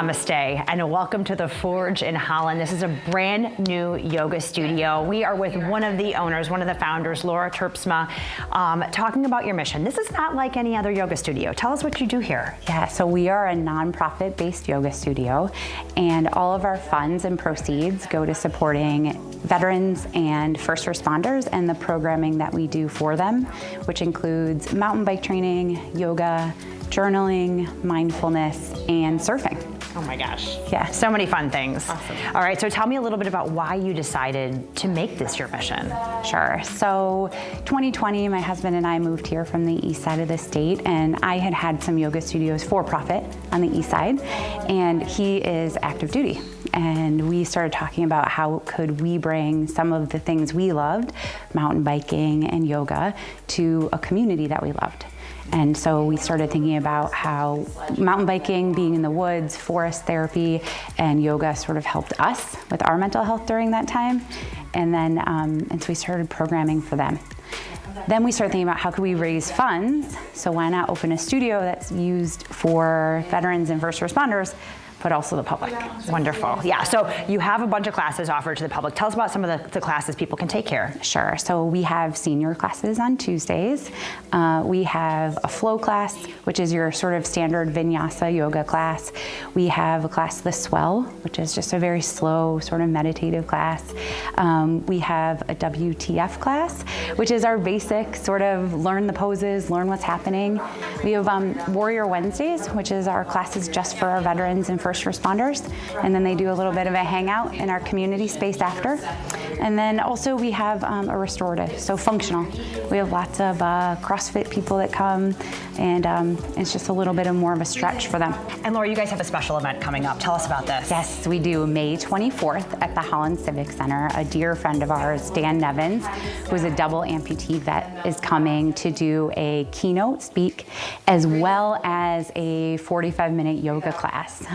Namaste and welcome to the Forge in Holland. This is a brand new yoga studio. We are with one of the owners, one of the founders, Laura Terpsma, talking about your mission. This is not like any other yoga studio. Tell us what you do here. Yeah, so we are a nonprofit-based yoga studio, and all of our funds and proceeds go to supporting veterans and first responders and the programming that we do for them, which includes mountain bike training, yoga, journaling, mindfulness, and surfing. Oh my gosh. Yeah. So many fun things. Awesome. All right, so tell me a little bit about why you decided to make this your mission. Sure. So 2020, my husband and I moved here from the east side of the state, and I had had some yoga studios for profit on the east side, and he is active duty. And we started talking about how could we bring some of the things we loved, mountain biking and yoga, to a community that we loved. And so we started thinking about how mountain biking, being in the woods, forest therapy, and yoga sort of helped us with our mental health during that time. And then, and so we started programming for them. Then we started thinking about how could we raise funds, so why not open a studio that's used for veterans and first responders, but also the public. Wonderful. Yeah, so you have a bunch of classes offered to the public. Tell us about some of the classes people can take here. Sure. So we have senior classes on Tuesdays. We have a flow class, which is your sort of standard vinyasa yoga class. We have a class, the swell, which is just a very slow sort of meditative class. We have a WTF class, which is our basic sort of learn the poses, learn what's happening. We have Warrior Wednesdays, which is our classes just for our veterans and first responders, and then they do a little bit of a hangout in our community space after. And then also we have a restorative, so functional. We have lots of CrossFit people that come, and it's just a little bit of more of a stretch for them. And Laura, you guys have a special event coming up. Tell us about this. Yes, we do. May 24th at the Holland Civic Center. A dear friend of ours, Dan Nevins, who's a double amputee vet, is coming to do a keynote speak as well as a 45-minute yoga class.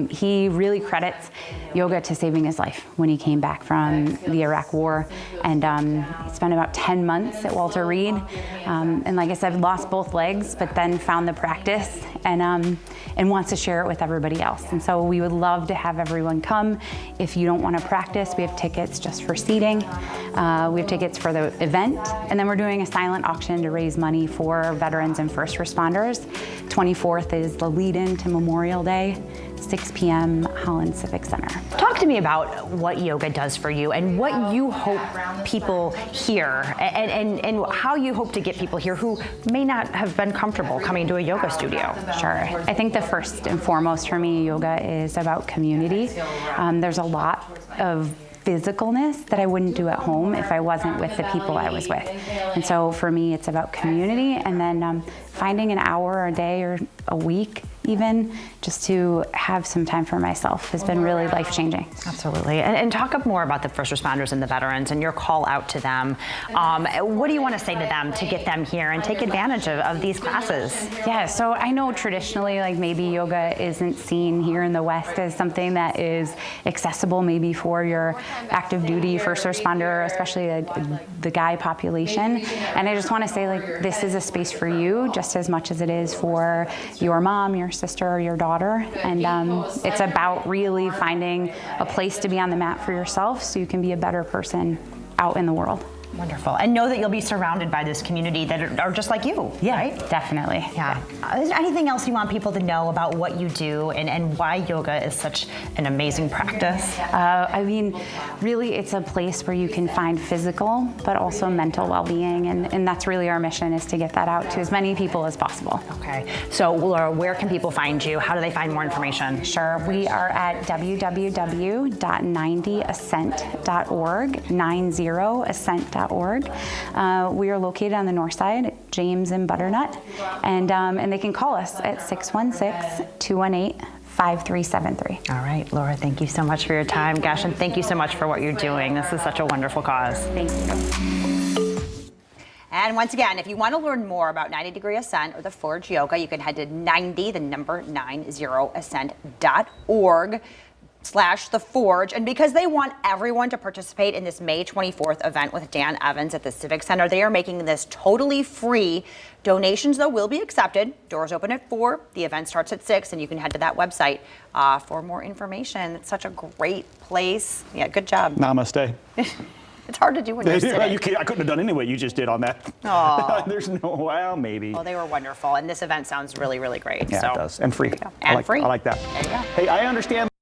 He really credits yoga to saving his life when he came back from the Iraq War, and he spent about 10 months at Walter Reed, and like I said, lost both legs, but then found the practice and wants to share it with everybody else. And so we would love to have everyone come. If you don't want to practice, we have tickets just for seating. We have tickets for the event, and then we're doing a silent auction to raise money for veterans and first responders. 24th is the lead-in to Memorial Day. 6 p.m. Holland Civic Center. Talk to me about what yoga does for you and what you hope people hear, and how you hope to get people here who may not have been comfortable coming to a yoga studio. Sure. I think the first and foremost for me, yoga is about community. There's a lot of physicalness that I wouldn't do at home if I wasn't with the people I was with. And so for me, it's about community, and then finding an hour a day or a week even just to have some time for myself has been really life-changing. Absolutely. And talk up more about the first responders and the veterans and your call out to them. What do you want to say to them to get them here and take advantage of these classes? Yeah, so I know traditionally, like maybe yoga isn't seen here in the West as something that is accessible maybe for your active duty first responder, especially the guy population. And I just want to say, like, this is a space for you just as much as it is for your mom, your sister, or your daughter. And it's about really finding a place to be on the mat for yourself so you can be a better person out in the world. Wonderful. And know that you'll be surrounded by this community that are just like you, yeah, right? Definitely. Yeah. Is there anything else you want people to know about what you do and why yoga is such an amazing practice? I mean, really, it's a place where you can find physical, but also mental well-being. And that's really our mission, is to get that out to as many people as possible. Okay. So, Laura, where can people find you? How do they find more information? Sure. We are at www.90ascent.org, 90ascent.org. We are located on the north side at James and Butternut, and they can call us at 616-218-5373. All right, Laura, thank you so much for your time. Gosh, and thank you so much for what you're doing. This is such a wonderful cause. Thank you. And once again, if you want to learn more about 90 Degree Ascent or the Forge Yoga, you can head to 90, the number 90ascent.org. The Forge. And because they want everyone to participate in this May 24th event with Dan Evans at the Civic Center, they are making this totally free. Donations, though, will be accepted. Doors open at 4. The event starts at 6, and you can head to that website for more information. It's such a great place. Yeah, good job. Namaste. It's hard to do when you're sitting. I couldn't have done any way you just did on that. Oh. There's no, well, maybe. Oh, they were wonderful. And this event sounds really, really great. Yeah, so, it does. And free. And free. I like that. There you go. Hey, I understand.